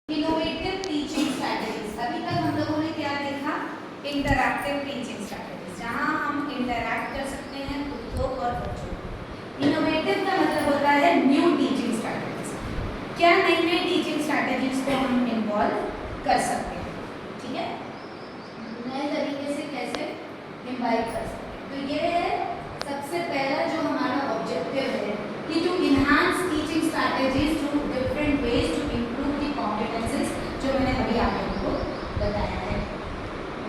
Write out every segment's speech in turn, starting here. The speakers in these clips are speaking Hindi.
Innovative teaching strategies. अभी तक हम लोगों ने क्या देखा? इंटरैक्टिव टीचिंग स्ट्रैटेजीज, जहां हम इंटरैक्ट कर सकते हैं खुद को और बच्चों को। इनोवेटिव का मतलब होता है न्यू टीचिंग स्ट्रैटेजीज। क्या नई नई टीचिंग स्ट्रैटेजीज को हम इन्वॉल्व कर सकते हैं, ठीक है, नए तरीके से कैसे इन्वाइट कर सकते हैं। तो ये है सबसे पहला जो हमारा ऑब्जेक्टिव है कि to enhance teaching strategies through different ways to improve the competences, जो मैंने अभी आप लोगों को बताया है।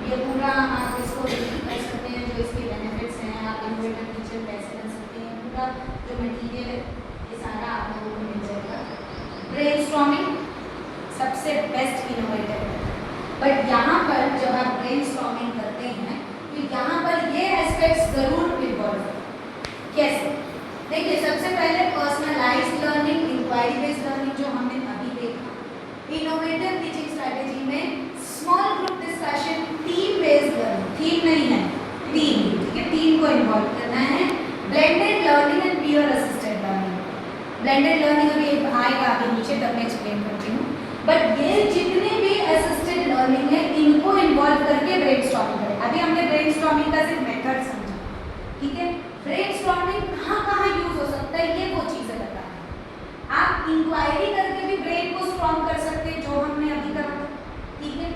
ये पूरा आप इसको कर सकते हैं, जो इसके बेनिफिट्स हैं, आप इनोवेटिव टीचर कैसे बन सकते हैं, पूरा जो मटीरियल है ये सारा आप लोगों को मिल जाएगा। ब्रेनस्टॉर्मिंग सबसे बेस्ट इनोवेटिव है, बट यहाँ पर जब आप ब्रेनस्टॉर्मिंग करते हैं तो यहाँ पर ये एस्पेक्ट्स जरूर इन्वॉल्व है। कैसे? देखिए, सबसे पहले personalised learning, inquiry based learning जो हमने अभी देखा। इनोवेटिव टीचिंग स्ट्रैटेजी में small group discussion, team based learning, theme नहीं है, टीम, ठीक है, टीम को इन्वॉल्व करना है। Blended learning and peer assisted learning. Blended learning अभी आएगा आगे नीचे, तब मैं एक्सप्लेन करती हूँ। बट ये जितने भी असिस्टेड लर्निंग है इनको इन्वॉल्व करके ब्रेनस्टॉर्मिंग करें। अभी हमने ब्रेनस्टॉर्मिंग का सिर्फ मेथड समझा, ठीक है। ब्रेनस्टॉर्मिंग कहाँ यूज हो सकता है ये वो चीजें बता रहे। आप इंक्वायरी करके भी ब्रेन को स्ट्रॉन्ग कर सकते हैं, जो हमने अभी करा, ठीक है।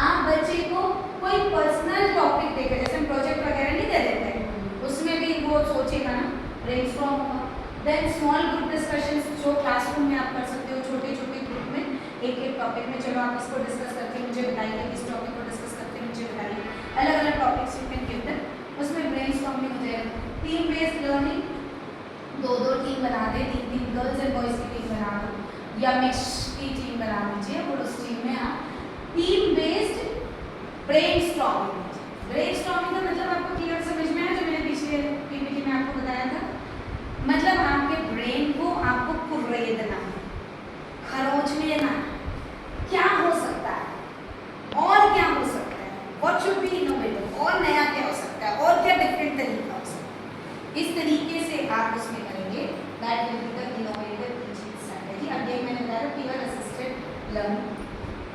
आप बच्चे को कोई पर्सनल टॉपिक देकर, जैसे हम प्रोजेक्ट वगैरह नहीं दे देते हैं, उसमें भी वो सोचेगा ना, ब्रेनस्टॉर्म होगा। देन स्मॉल ग्रुप डिस्कशंस जो क्लासरूम में आप कर सकते हो, छोटे छोटे ग्रुप में एक एक टॉपिक में, चलो आप इसको डिस्कस करके मुझे बताइए, इस टॉपिक को डिस्कस करके मुझे बताइए, अलग अलग topics you can give them, उसमें ब्रेनस्टॉर्मिंग हो जाएगा। टीम बेस्ड लर्निंग, दो दो टीम बना दे, तीन तीन गर्ल्स एंड बॉयज की टीम बना दो, या मिक्स की टीम बना दीजिए, और उस टीम में आप टीम बेस्ड ब्रेनस्टॉर्मिंग। ब्रेनस्टॉर्मिंग का मतलब आपको क्लियर समझ में आया, जो मैंने पिछले पीपीटी में आपको बताया था। मतलब आपके ब्रेन को आपको कुरेदना है, खरोच लेना है, क्या हो सकता है और क्या हो सकता है, व्हाट शुड बी इनोवेटिव, और नया क्या हो सकता है, और क्या डिफरेंट तरीका हो सकता है, इस तरीके से आप उसमें करेंगे। That will be the innovative teaching strategy. अब ये मैंने बताया पीयर असिस्टेड लर्निंग।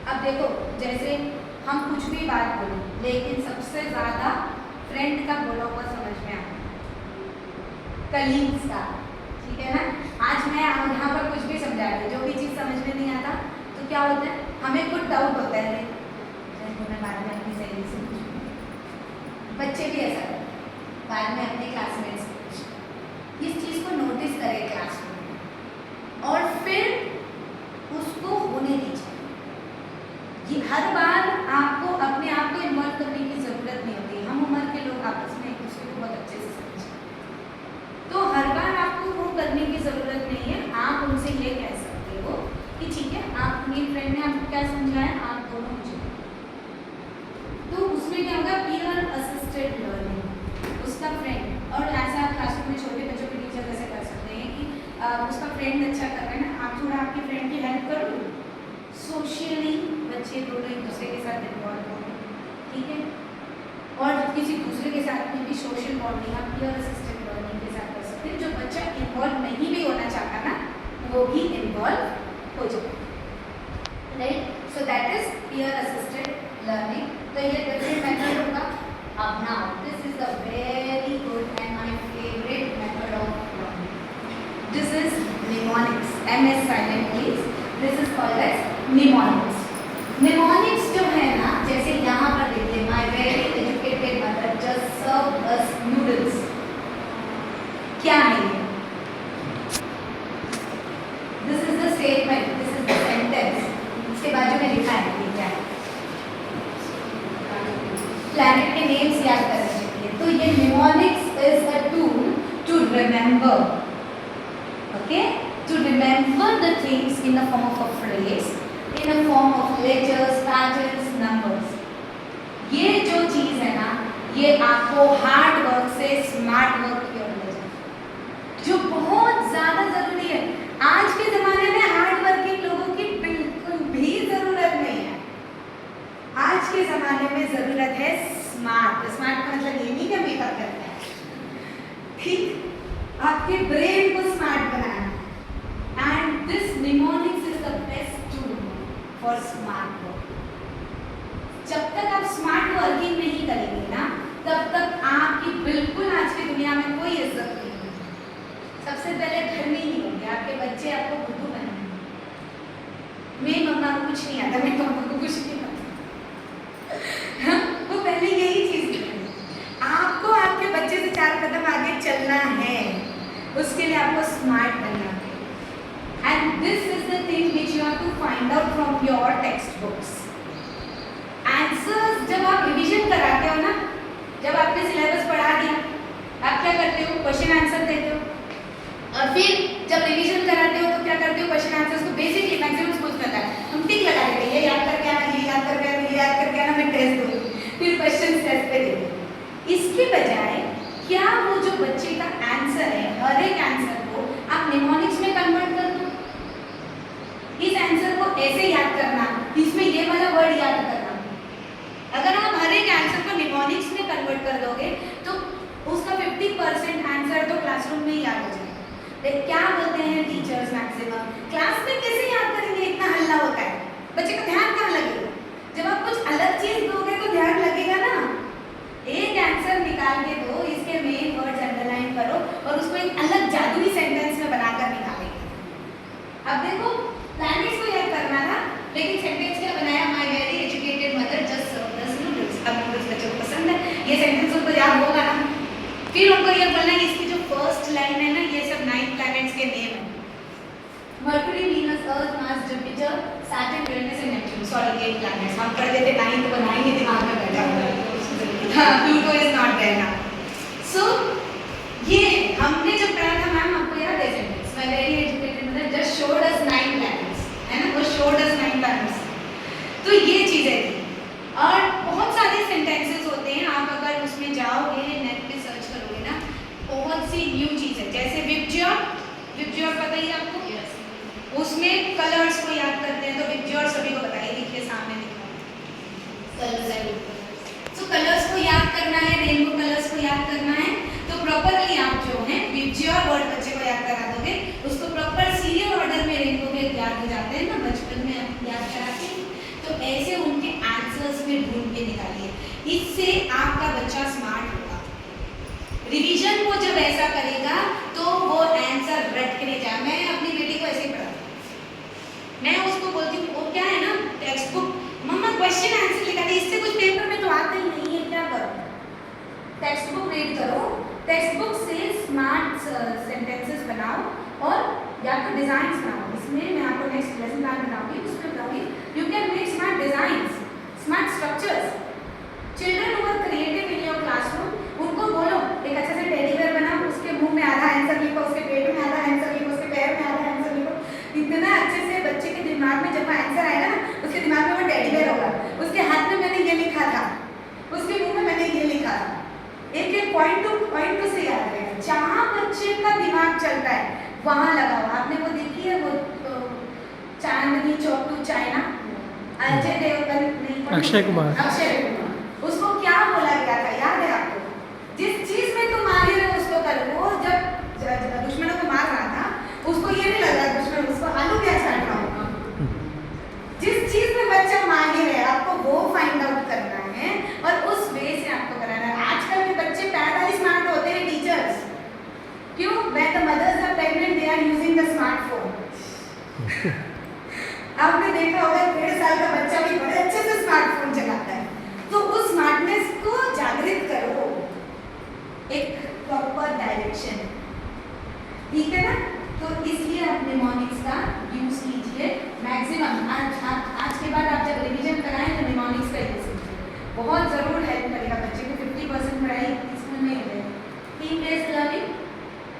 अब देखो, जैसे हम कुछ भी बात बोलें, लेकिन सबसे ज़्यादा फ्रेंड का बोला हुआ समझ में आता है, कलीग्स का, ठीक है ना। आज मैं यहाँ पर कुछ भी समझा रही हूँ, जो भी चीज़ समझ में नहीं आता तो क्या होता है, हमें कुछ डाउट होता है, तो मैं बाद में अपनी सहेली से पूछूँ, बच्चे भी ऐसा करते हैं, बाद में अपने क्लासमेट्स से पूछें। इस चीज़ को नोटिस करें क्लासरूम में, और फिर उसको होने दीजिए। ये हर बार आपको अपने आप को इन्वॉल्व करने की ज़रूरत नहीं होती। हम उम्र के लोग आपस में एक दूसरे को बहुत अच्छे से समझते हैं, तो हर बार आपको वो करने की ज़रूरत नहीं है। आप उनसे ये कह सकते हो कि ठीक है, आप मेरी फ्रेंड ने आपको क्या समझाया, आप दोनों मुझे, तो उसमें क्या होगा, पीयर असिस्टेड लर्निंग। उसका फ्रेंड, और ऐसा आप क्लासरूम में छोटे बच्चों के टीचर कैसे कर सकते हैं कि उसका फ्रेंड अच्छा कर रहा है ना, आप थोड़ा आपकी फ्रेंड की हेल्प करो। सोशली बच्चे दोनों एक दूसरे के साथ इन्वॉल्व होंगे, ठीक है। और किसी दूसरे के साथ में भी सोशल बॉन्डिंग आप पीयर असिस्टेड लर्निंग के साथ कर सकते हैं। जो बच्चा इन्वॉल्व नहीं भी होना चाहता ना, वो भी इन्वॉल्व हो जाए, right. So that is peer assisted learning. तो ये डिफरेंट मेथड होगा। अब now this is the very good and my favourite method of learning. This is mnemonics, MS silent please. This is called as mnemonics. Mnemonics जो है ना, जैसे यहाँ पर देखिए, my very educated mother just serve us noodles. क्या है ये? This is the statement, this is the sentence. इसके बाजू में लिखा है ये क्या है, प्लैनेट के नेम्स याद करने के लिए। तो ये mnemonics is a tool to remember, okay, to remember the things in the form of a phrase, in a form of letters, patterns, numbers। ये जो चीज़ है ना, ये आपको हार्ड वर्क से स्मार्ट वर्क की ओर ले जाए, जो बहुत ज़्यादा ज़रूरी है। आज के ज़माने में हार्ड वर्किंग लोगों की बिल्कुल भी ज़रूरत नहीं है। आज के ज़माने में ज़रूरत है स्मार्ट। स्मार्ट का मतलब ये नहीं कि मेकअप करना है, ठीक, आपके ब्रेन को smart banana. And this mnemonics is the best tool for smart work. जब तक आप स्मार्ट वर्किंग नहीं करेंगे ना, तब तक आपकी बिल्कुल आज की दुनिया में कोई इज्जत नहीं होगी। सबसे पहले घर में ही होंगे, आपके बच्चे आपको बुद्धू बनाएंगे। मेरी मम्मा को कुछ नहीं आता, मेरी पापा को कुछ नहीं आता। वो पहले यही चीज है। आपको आपके बच्चे से 4 कदम आगे चलना है, उसके लिए आपको स्मार्ट बनना है। And this is the thing which you have to find out from your text books. Answers जब आप रिवीजन कराते हो ना, जब आपने सिलेबस पढ़ा दिया, आप क्या करते हो? क्वेश्चन आंसर देते हो। और फिर जब रिवीजन कराते हो तो क्या करते हो? क्वेश्चन आंसर्स को बेसिकली मैक्सिमम कुछ पता है, हम टिक लगा देते हैं, ये याद करके आना, ये याद करके आना, ये याद करके आना, मैं टेस्ट दूंगी, फिर क्वेश्चन टेस्ट पे देते। इसके बजाय क्या वो जो बच्चे का आंसर है, हर एक आंसर को आप निमोनिक्स में कन्वर्ट कर दो। इस आंसर को ऐसे याद करना, इसमें ये वाला वर्ड याद करना। अगर आप हर एक आंसर को निमोनिक्स में कन्वर्ट कर दोगे तो उसका 50% आंसर तो क्लासरूम में ही याद हो जाएगा। क्या बोलते हैं टीचर्स मैक्सिमम, क्लास में कैसे याद करेंगे, इतना हल्ला होता है, बच्चे का ध्यान कहाँ लगेगा? जब आप कुछ अलग चीज दोगे तो ध्यान लगेगा ना। एक आंसर निकाल के दो, इसके मेन वर्ड्स अंडरलाइन करो और उसको एक अलग जादुई सेंटेंस में बनाकर निकालेंगे। अब देखो, प्लैनेट्स को याद करना था, लेकिन सेंटेंस क्या बनाया? My very educated mother just served us noodles. अब नूडल्स बच्चों को पसंद है, ये सेंटेंस उनको याद होगा ना। फिर उनको ये बोलना है इसकी जो फर्स्ट लाइन है ना, ये सब 9 प्लैनेट्स के नेम है। Mercury, Venus, earth, Mars, Jupiter, Saturn, Uranus and Neptune. Sorry, 8 planets हम पढ़ देते, 9 तो बनाएंगे, दिमाग में बैठा हुआ है। हाँ, Pluto is not there now. So ये हमने जब पढ़ा था, मैम आपको याद है sentence, my very educated mother just showed us 9 planets, है ना, वो शोड अस 9 प्लैनेट्स। तो ये चीजें थी। और बहुत सारे सेंटेंसेस होते हैं, आप अगर उसमें जाओगे, नेट पे सर्च करोगे ना, बहुत सी न्यू चीजें, जैसे विबज्योर। विबज्योर पता ही आपको? उसमें कलर्स को याद करते हैं, तो विबज्योर सभी को बताइए, देखिए सामने लिखा है। सो कलर्स को याद करना है, रेनबो कलर्स को याद करना है, तो प्रॉपरली आप जो है विबज्योर वर्ड बच्चे को याद करा दोगे, उसको प्रॉपर सीरियल ऑर्डर में रेनबो के याद हो जाते हैं ना, बचपन में याद कराते हैं। तो ऐसे उनके आंसर्स में ढूंढ के निकालिए, इससे आपका बच्चा स्मार्ट होगा। रिवीजन को जब ऐसा करेगा तो वो आंसर रट के नहीं जाए। मैं अपनी बेटी को ऐसे ही पढ़ाती हूँ, मैं उसको बोलती हूँ, वो क्या है ना, टेक्स्ट बुक, मम्मा क्वेश्चन आंसर लिखा दे, इससे कुछ पेपर में तो आता ही नहीं है, क्या करो? टेक्स्ट बुक रीड करो, टेक्स्ट बुक से स्मार्ट सेंटेंसेस बनाओ और या तो डिजाइन्स बनाओ। इसमें मैं आपको नेक्स्ट लेसन प्लान बताऊंगी, उसमें बताऊंगी you can make smart designs, smart structures. Children who are creative in your classroom, उनको बोलो एक अच्छा से टेडी बेयर बनाओ, उसके मुंह में आधा आंसर लिखो, उसके पेट में आधा आंसर लिखो, उसके पैर में आधा आंसर लिखो। इतना अच्छे से बच्चे के दिमाग में जब आंसर आएगा ना, उसके दिमाग में वो टेडी बेयर होगा, उसके हाथ में मैंने ये लिखा था, उसके मुंह में मैंने ये लिखा था। एक एक पॉइंट टू से याद रहेगा। जहाँ बच्चे का दिमाग चलता है वहाँ लगाओ। आपने वो देखी है वो चांदनी चौक टू चाइना, अजय देवगन नहीं, अक्षय कुमार, उसको क्या बोला गया था याद है आपको? जिस चीज में तुम माहिर हो उसको करो। वो जब दुश्मनों को मार रहा था, उसको ये नहीं लग रहा दुश्मन उसको आलू प्याज काट रहा होगा। जिस चीज में बच्चा माहिर है, आपको वो फाइंड आउट करना है और उस वे से आपको कराना है। आजकल के बच्चे पैदा ही स्मार्ट होते हैं टीचर्स। क्यों? when the mothers are pregnant they are using the smartphone। आपने देखा होगा 1.5 साल का बच्चा भी बड़े अच्छे से स्मार्टफोन चलाता है। तो उस स्मार्टनेस को जागृत करो, एक प्रॉपर डायरेक्शन, ठीक है ना? तो इसलिए आप निमोनिक्स का यूज कीजिए मैक्सिमम। आज के बाद आप जब रिवीजन कराएं तो निमोनिक्स का यूज कीजिए, बहुत जरूर हेल्प करेगा बच्चे को। 50% पढ़ाई इसमें नहीं है। Theme based learning,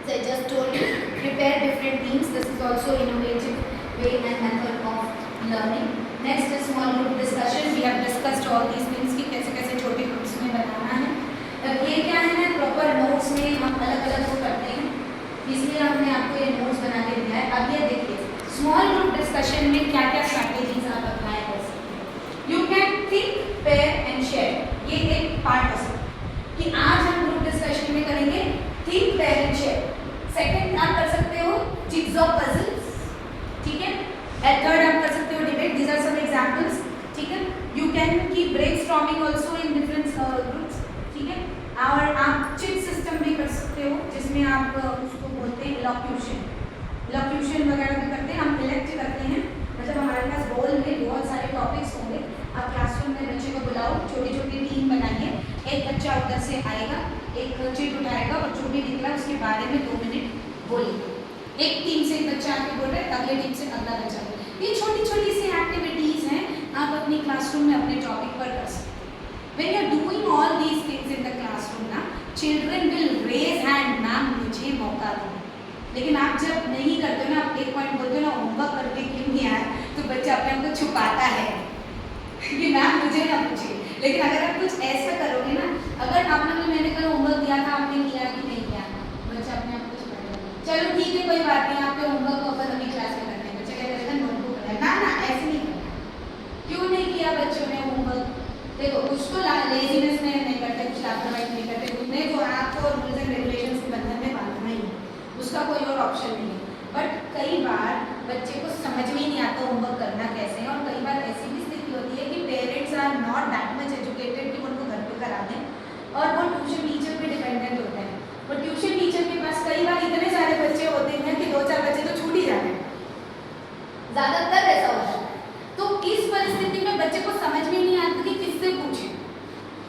I just told you, prepare different themes. This is also innovative way and method of learning. Next is small group discussion. We have discussed all these things कि कैसे कैसे छोटे ग्रुप्स में बनाना है। अब ये क्या है ना, प्रॉपर नोट्स में हम अलग अलग वो करते हैं, इसलिए हमने आपको ये नोट्स बना के दिया है। अब ये देखिए स्मॉल ग्रुप डिस्कशन में क्या क्या स्ट्रैटेजीज आप अप्लाई कर सकते हैं। You can think, pair and share. ये एक पार्ट हो सकता है कि आज हम ग्रुप डिस्कशन में करेंगे think, pair and share. Second आप कर सकते हो जिग्सॉ पजल्स, ठीक है। एंड थर्ड आप कर सकते हो debate. These are some examples can keep brainstorming also in different groups, ठीक है। और आप चिट सिस्टम भी कर सकते हो जिसमें आप उसको बोलते हैं इलॉक्यूशन वगैरह भी करते हैं। हम इलेक्ट करते हैं, मतलब हमारे पास रोल में बहुत सारे टॉपिक्स होंगे। आप क्लासरूम में बच्चे को बुलाओ, छोटी छोटी टीम बनाइए, एक बच्चा उधर से आएगा, एक चिट उठाएगा और जो भी निकला उसके बारे में 2 मिनट बोलेगा। एक टीम से एक बच्चा आके बोल रहा है, अगले टीम से अगला बच्चा बोल रहा है। ये छोटी छोटी सी एक्टिविटीज़ हैं, आप अपनी क्लासरूम में अपने टॉपिक पर कर सकते हैं। When you are doing all these things in the classroom ना, children will raise hand, ma'am मुझे मौका दो। लेकिन आप जब नहीं करते हो ना, आप एक पॉइंट बोलते हो ना, होमवर्क करके क्यों नहीं आया, तो बच्चा अपने आप को छुपाता है कि मैम मुझे ना पूछे। लेकिन अगर आप कुछ ऐसा करोगे ना, अगर आपने मैंने कल होमवर्क दिया था, आपने किया कि नहीं किया, बच्चा अपने आप को छुपाएगा। चलो ठीक है, कोई बात नहीं, आपके होमवर्क को अपन अभी क्लास में करते हैं। बच्चा क्या करेगा, नोटबुक बनाएगा। ना ऐसे नहीं करना। क्यों नहीं किया बच्चों ने होमवर्क? देखो कुछ तो लेजीनेस में नहीं करते, कुछ लापरवाही नहीं करते, उन्हें वो आपको रूल्स एंड रेगुलेशंस के बंधन में बांधना ही है, उसका कोई और ऑप्शन नहीं है। बट कई बार बच्चे को समझ में ही नहीं आता होमवर्क करना कैसे है, और कई बार ऐसी भी स्थिति होती है कि parents are not that much educated कि उनको घर पे करा दें, और वो ट्यूशन टीचर पे डिपेंडेंट होते हैं। और ट्यूशन टीचर के पास कई बार इतने सारे बच्चे होते हैं कि 2-4 बच्चे तो छूट ही जाते हैं, ज़्यादातर ऐसा होता है। तो इस परिस्थिति में बच्चे को समझ में नहीं आता कि किससे पूछें।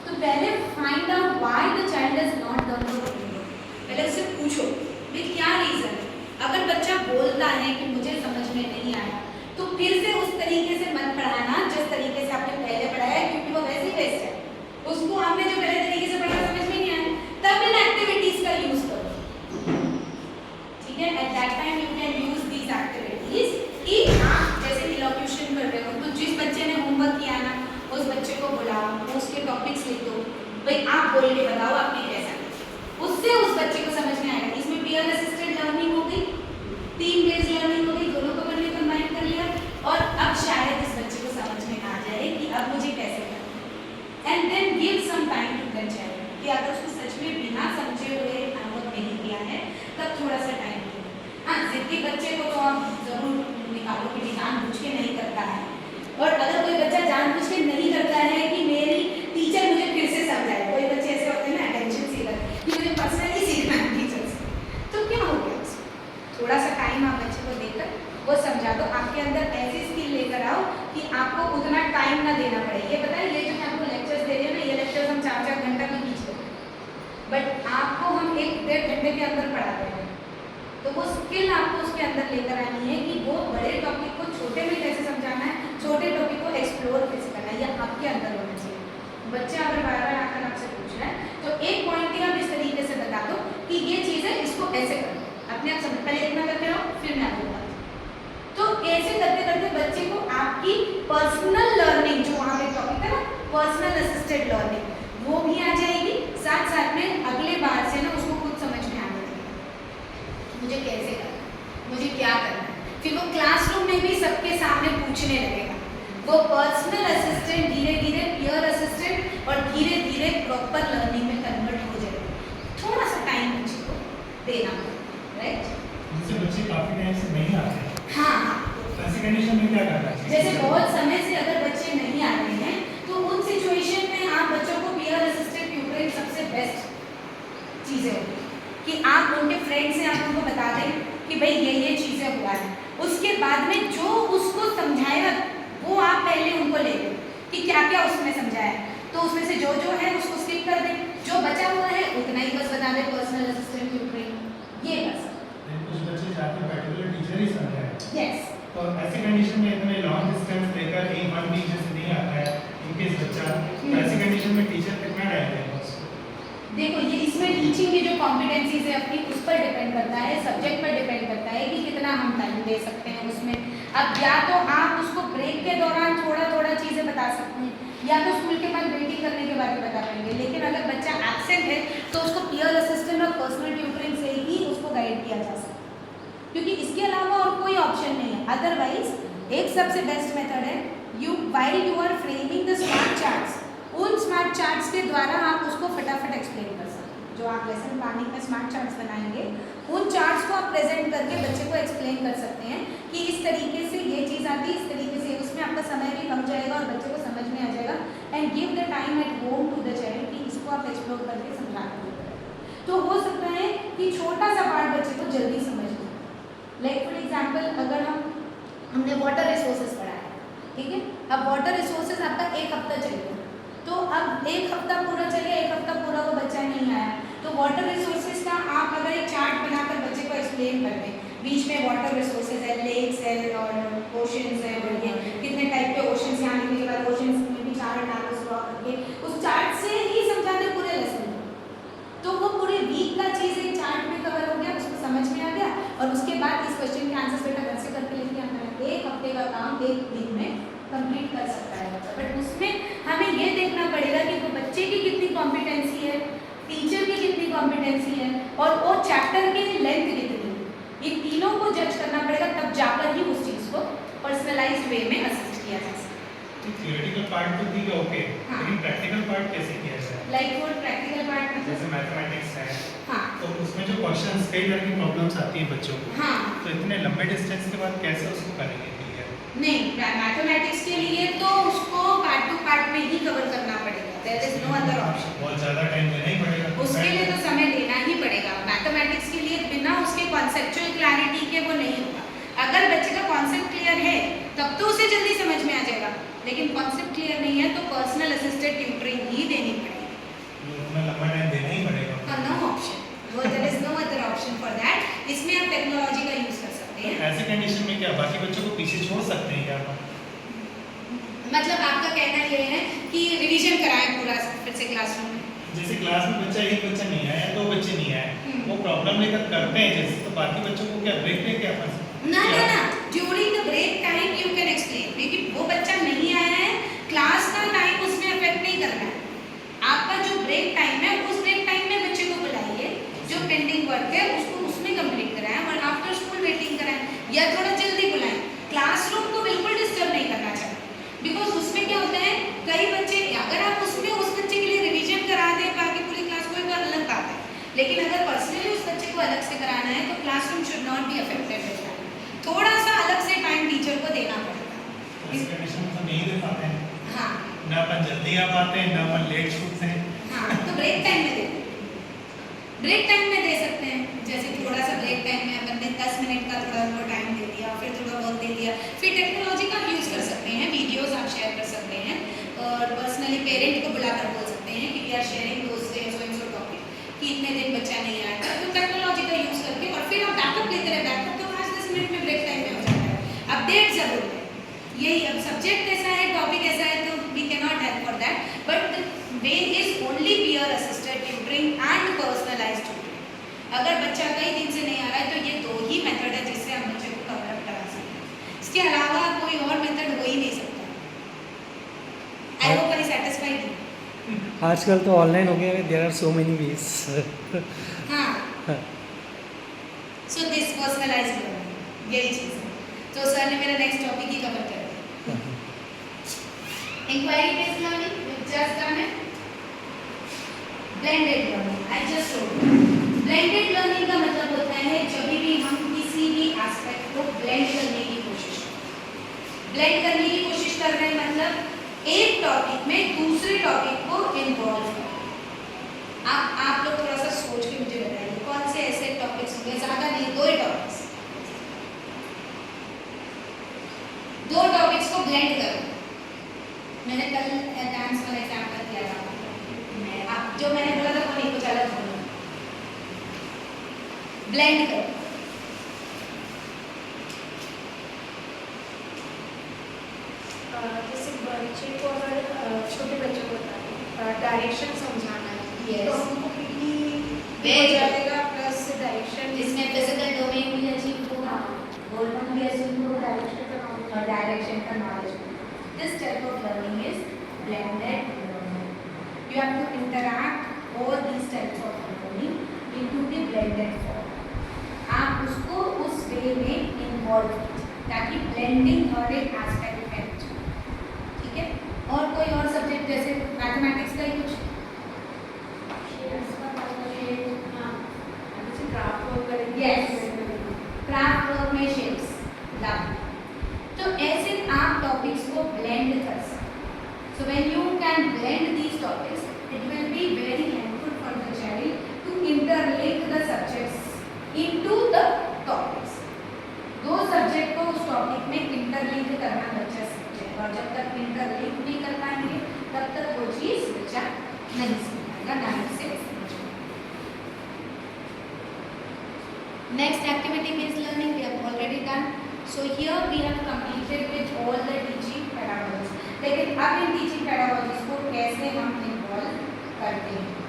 तो पहले find out why the child is not done the homework. पहले उससे पूछो कि क्या रीज़न है। अगर बच्चा बोलता है कि मुझे समझ में नहीं आया, तो फिर से उस तरीके से मत पढ़ाना जिस तरीके से आपने पहले पढ़ाया, क्योंकि वो वैसे ही वेस्ट है। उसको आपने जो पहले तरीके से पढ़ाया समझ में नहीं आया, तब इन एक्टिविटीज़ का यूज़ करो, ठीक है। At that time you can use these activities कि आप जैसे इलॉक्यूशन कर रहे हो, तो जिस बच्चे ने होमवर्क किया ना, उस बच्चे को बुलाओ, उसके टॉपिक्स लिख दो, भाई आप बोल के बताओ आपने कैसा किया। उससे उस बच्चे को समझ में आएगा। इसमें पीयर असिस्टेड लर्निंग हो गई, टीम बेस्ड लर्निंग हो गई, दोनों को मैंने कंबाइन कर लिया, और अब शायद इस बच्चे को समझ में आ जाए कि अब मुझे कैसे करना है। And then give some time to the child, कि अगर उसको सच में बिना समझे हुए होमवर्क नहीं किया है, तब थोड़ा सा टाइम दो। हाँ, जिद्दी बच्चे को तो आप जरूर निकालो कि जानबूझ के नहीं करता है। और अगर कोई बच्चा जानबूझ के नहीं करता है कि मेरी टीचर मुझे फिर से समझाए, कोई बच्चे ऐसे होते हैं ना अटेंशन सीकर, कि मुझे पर्सनली सीखना है टीचर से, तो क्या हो गया उसको? थोड़ा सा टाइम आप बच्चे को देकर वो समझा दो। आपके अंदर ऐसी स्किल लेकर आओ कि आपको उतना टाइम ना देना पड़े। ये पता है, ये जो मैं आपको लेक्चर्स दे रही हूँ ना, ये लेक्चर्स हम 4-4 घंटा में खींच लेते हैं, बट आपको हम 1-1.5 घंटे के अंदर पढ़ा रहे हैं। तो वो स्किल आपको उसके अंदर लेकर आनी है कि वो बड़े टॉपिक को छोटे में कैसे समझाना है, छोटे टॉपिक को एक्सप्लोर कैसे करना है, यह आपके अंदर होना चाहिए। बच्चा अगर बार-बार आकर आपसे पूछ रहा है, तो एक पॉइंट ही आप इस तरीके से बता दो कि ये चीज़ है, इसको ऐसे करो, अपने आप समझ। पहले इतना करके रहो, फिर मैं आपको बताऊँ। तो ऐसे करते करते बच्चे को आपकी पर्सनल लर्निंग, जो वहाँ पे टॉपिक है ना, पर्सनल असिस्टेड लर्निंग, वो भी आ जाएगी। साथ साथ में अगले बार से ना उसको खुद समझ में आने लगेगा मुझे कैसे करना है, मुझे क्या करना है। फिर वो क्लासरूम में भी सबके सामने पूछने लगेगा। वो पर्सनल असिस्टेंट धीरे धीरे पीयर असिस्टेंट और धीरे धीरे प्रॉपर लर्निंग में कन्वर्ट हो जाएगा। थोड़ा सा टाइम बच्चे को देना पड़ेगा, राइट। जैसे बच्चे काफी टाइम से नहीं आते हैं, हाँ, ऐसी कंडीशन में क्या करना चाहिए? जैसे बहुत समय से अगर बच्चे नहीं आ रहे हैं, तो उन सिचुएशन में आप बच्चों को पीयर असिस्टेंट ट्यूटरिंग सबसे बेस्ट चीज़ें होगी कि आप उनके फ्रेंड से आप उनको बता दें कि भाई ये चीज़ें हुआ है। उसके बाद में जो उसको समझाएगा वो आप पहले उनको ले लें कि क्या क्या उसने समझाया, तो उसमें से जो जो है उसको स्किप कर दें, जो बचा हुआ है उतना ही बस बता दें पर्सनल असिस्टेंट ट्यूटरिंग। ये कर सकते हैं। कुछ बच्चे जाके पर्टिकुलर टीचर ही समझाए, यस, तो ऐसी कंडीशन में इतने लॉन्ग डिस्टेंस लेकर एक वन टीचर से नहीं आता है इनकेस बच्चा, तो ऐसी कंडीशन में टीचर कितना टाइम देगा उसको? देखो ये इसमें टीचिंग की जो कॉम्पिटेंसीज है अपनी, उस पर डिपेंड करता है, सब्जेक्ट पर डिपेंड करता है कि कितना हम टाइम दे सकते हैं उसमें। अब या तो आप उसको ब्रेक के दौरान थोड़ा थोड़ा चीज़ें बता सकते हैं, या तो स्कूल के बाद वेटिंग करने के बाद बता पाएंगे। लेकिन अगर बच्चा एब्सेंट है तो उसको पीयर असिस्टेंट और पर्सनल ट्यूटरिंग से ही उसको गाइड किया जा सकता है, क्योंकि इसके अलावा और कोई ऑप्शन नहीं है। अदरवाइज एक सबसे बेस्ट मेथड है, while you are framing the smart charts, उन स्मार्ट चार्ट्स के द्वारा आप उसको फटाफट एक्सप्लेन कर सकते हैं। जो आप लेसन प्लानिंग में स्मार्ट चार्ट्स बनाएंगे, उन चार्ट्स को आप प्रेजेंट करके बच्चे को एक्सप्लेन कर सकते हैं कि इस तरीके से ये चीज़ आती है, इस तरीके से, उसमें आपका समय भी कम जाएगा और बच्चे को समझ में आ जाएगा and give the time at home to the child कि इसको आप एक्सप्लोर करके समझा कर तो हो सकता है कि छोटा सा पार्ट बच्चे को जल्दी समझ में। लाइक फॉर एग्जाम्पल अगर हमने वाटर रिसोर्सेज पढ़ा है, ठीक है, अब वाटर रिसोर्सेज आपका 1 हफ्ता चलेगा, तो अब 1 हफ्ता पूरा चले, 1 हफ्ता पूरा वो बच्चा नहीं आया, तो वाटर रिसोर्सेज का आप अगर एक चार्ट बनाकर बच्चे को एक्सप्लेन कर दें, बीच में वाटर रिसोर्सेज है, लेक्स है और ओशंस है, और ये कितने टाइप के ओशंस यहाँ लिखने के बाद ओशंस में भी चार्ट डालो ड्रॉ करके, उस चार्ट से ही समझाते पूरे लेसन को, तो वो पूरे वीक का चीज़ एक चार्ट में कवर हो गया, उसको समझ में आ गया, और उसके बाद इस क्वेश्चन के आंसर बेटा घर से करके लेके आना है। 1 हफ्ते का काम 1 दिन में कंप्लीट कर सकता है बच्चा, बट उसमें हमें ये देखना पड़ेगा कि वो बच्चे की कितनी कॉम्पिटेंसी है, टीचर की कितनी कॉम्पिटेंसी है, और वो चैप्टर की लेंथ कितनी है, ये तीनों को जज करना पड़ेगा, तब जाकर ही उस चीज़ को पर्सनलाइज्ड वे में असिस्ट किया जा सकता है। थियोरेटिकल पार्ट तो ठीक है, ओके, हाँ। लेकिन प्रैक्टिकल पार्ट कैसे किया जाए? लाइक वो प्रैक्टिकल पार्ट जैसे मैथमेटिक्स है, हाँ तो उसमें जो क्वेश्चंस कई तरह की प्रॉब्लम्स आती हैं बच्चों को, हाँ तो इतने लंबे डिस्टेंस के बाद कैसे उसको करेंगे क्लियर? नहीं, मैथमेटिक्स के लिए तो उसको पार्ट टू पार्ट में ही कवर करना पड़ेगा, there is no other option. बहुत ज़्यादा टाइम देना ही पड़ेगा उसके लिए तो समय देना ही पड़ेगा। मैथमेटिक्स के लिए बिना उसके कॉन्सेप्चुअल क्लैरिटी के वो नहीं होगा। अगर बच्चे का कॉन्सेप्ट क्लियर है तब तो उसे जल्दी समझ में आ जाएगा, लेकिन कॉन्सेप्ट क्लियर नहीं है तो पर्सनल असिस्टेड ट्यूटरिंग ही देनी पड़ेगी। उतना लंबा टाइम देना ही पड़ेगा। नो ऑप्शन, वो there is no other option for that. इसमें आप टेक्नोलॉजी का यूज कर सकते हैं। ऐसे कंडीशन में क्या बाकी बच्चों को पीछे छोड़ सकते हैं क्या आप? मतलब आपका कहना ये है कि रिवीजन कराएं पूरा फिर से क्लासरूम में? जैसे क्लास में एक बच्चा नहीं आया, 2 बच्चे नहीं आए, वो प्रॉब्लम लेकर करते हैं जैसे, तो बाकी बच्चों को क्या ब्रेक लेके अपन ना during the break time you can explain, लेकिन वो बच्चा नहीं आया है, क्लास का टाइम उसमें अफेक्ट नहीं करना है। आपका जो ब्रेक टाइम है उस ब्रेक टाइम में बच्चे को बुलाइए, जो पेंडिंग वर्क है उसको उसमें कंप्लीट कराएं और आफ्टर स्कूल वेटिंग कराएं, या थोड़ा जल्दी बुलाएं। क्लासरूम को बिल्कुल डिस्टर्ब नहीं करना चाहिए, बिकॉज उसमें क्या होता है, कई बच्चे अगर आप उसमें उस बच्चे के लिए रिवीजन करा दें बाकी पूरी क्लास को, एक अलग बात है, लेकिन अगर पर्सनली उस बच्चे को अलग से कराना है तो classroom should not be affected. थोड़ा सा अलग से टाइम टीचर को देना पड़ेगा। इस कंडीशन में तो नहीं दे पाते हैं। हाँ ना अपन जल्दी आ पाते हैं, ना अपन लेट छूटते हैं। हाँ, तो ब्रेक टाइम में दे, ब्रेक टाइम में दे सकते हैं। जैसे थोड़ा सा ब्रेक टाइम में अपन ने 10 मिनट का थोड़ा उनको टाइम दे दिया, फिर थोड़ा वर्क दे दिया, फिर टेक्नोलॉजी का यूज़ कर सकते हैं, वीडियोस आप शेयर कर सकते हैं, और पर्सनली पेरेंट को बुलाकर बोल सकते हैं कि we are sharing those so topic कि इतने दिन बच्चा नहीं आया था, तो टेक्नोलॉजी का यूज़ करके, और फिर आप बैकअप लेते रहे, बैकअप तो 5-10 मिनट में ब्रेक टाइम में हो जाता है। अपडेट जरूर है, यही अब सब्जेक्ट ऐसा है, टॉपिक ऐसा है, तो we can not help for that, but the way is only peer assisted tutoring and personalised tutoring. अगर बच्चा कई दिन से नहीं आ रहा है तो ये 2 ही मेथड है जिससे हम बच्चे को कवर अप करा सकते हैं, इसके अलावा कोई और मेथड हो ही नहीं सकता। I hope I satisfied. आजकल तो ऑनलाइन हो गया है, there are so many ways. हाँ, सो दिस पर्सनलाइज्ड लर्निंग यही चीज़ है। तो सर ने मेरा नेक्स्ट टॉपिक ही कवर कर दिया। Inquiry based learning just done है। Blended learning I just told you. Blended learning का मतलब होता है जब भी हम किसी भी एस्पेक्ट को ब्लेंड करने की कोशिश करें। ब्लेंड करने की कोशिश कर रहे हैं मतलब एक टॉपिक में दूसरे टॉपिक को इन्वॉल्व करें। आप लोग थोड़ा सा सोच के मुझे बताइए कौन से ऐसे टॉपिक्स होंगे, ज़्यादा नहीं, 2 ही टॉपिक्स, 2 टॉपिक्स को ब्लेंड करो। मैंने कल डांस वाला एग्जाम्पल दिया था, मैं अब जो मैंने बोला था वो नहीं, कुछ अलग बोला। ब्लेंड करो। जैसे बच्चे को अगर छोटे बच्चों को डायरेक्शन समझाना है Yes. तो उनको पीटी Very good. जाएगा प्लस डायरेक्शन जिसमें फिजिकल डोमेन भी अचीव होगा, गोल्डन भी अचीव होगा, डायरेक्शन का knowledge. This type of learning is blended learning. You have to interact all these types of learning into the blended form. आप उसको उस वे में इन्वॉल्व कीजिए ताकि ब्लेंडिंग हर एक एस्पेक्ट में हो। ठीक है, और कोई और सब्जेक्ट जैसे मैथमेटिक्स का ही कुछ क्राफ्ट वर्क में शेप्स तो ऐसे आप टॉपिक्स को ब्लेंड कर सकते। So when you can topics, it will be very helpful for the child to interlink the subjects into the topics. दो सब्जेक्ट को उस टॉपिक में इंटरलिंक करना बच्चा सीखे, और जब तक इंटरलिंक नहीं कर पाएंगे तब तक वो चीज बच्चा नहीं सीख पाएगा ढंग से। Next activity based learning we have already done. So here we have completed with all the teaching pedagogies. लेकिन अब इन teaching pedagogies को कैसे हम involve करते हैं